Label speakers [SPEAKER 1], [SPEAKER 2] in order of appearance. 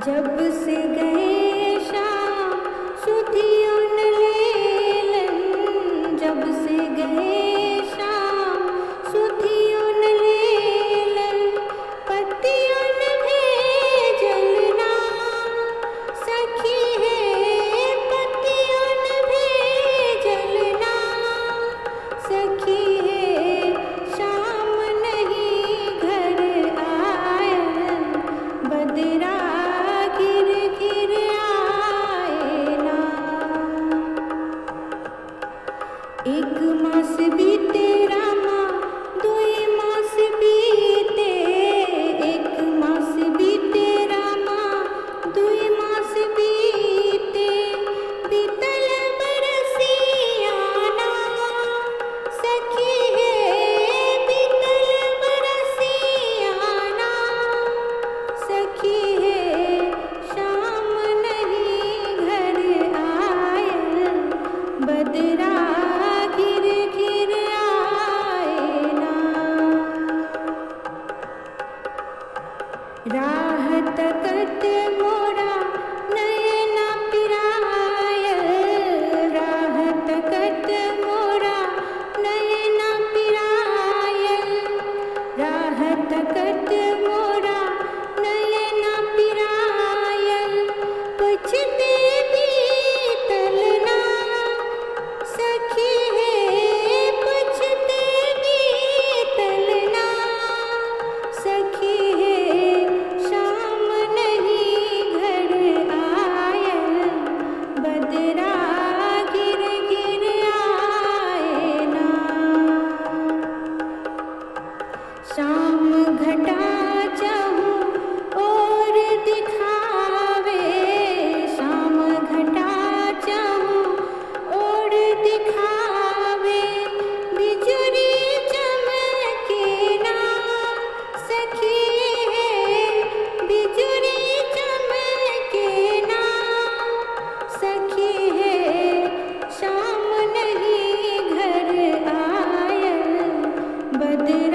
[SPEAKER 1] जब से गए शाम सुधियों न लेलन, जब से गए शाम सुधियों न लेलन, पत्तियों न भेजलना सखी है, पत्तियों न भेजलना सखी है, शाम नहीं घर आयल, बदरा गिर गिर आए ना। एक मास बीते रामा, दुई मास बीते, एक मास बीते रामा, दुई मास बीते, बीतल बरसियाना सखी है, बीतल बरसियाना सखी है, शाम नहीं घर आयल, बदरा गिर गिर आए ना। राह तकत मोरा नयना पिरायल, राह तकत मोरा नयना पिरायल, राह तकत मोरा नयना पिरायल, पछते बीतलना सखी है, पछते बीतलना सखी है, शाम नहीं घर आयल, बदरा गिर गिर आए ना। शाम घटा चाहूं और दिखावे, शाम घटा चाहूं और दिखावे, बिजुरी चमके ना सखी है, बिजुरी चमके ना सखी है, शाम नहीं घर आयल, बदरा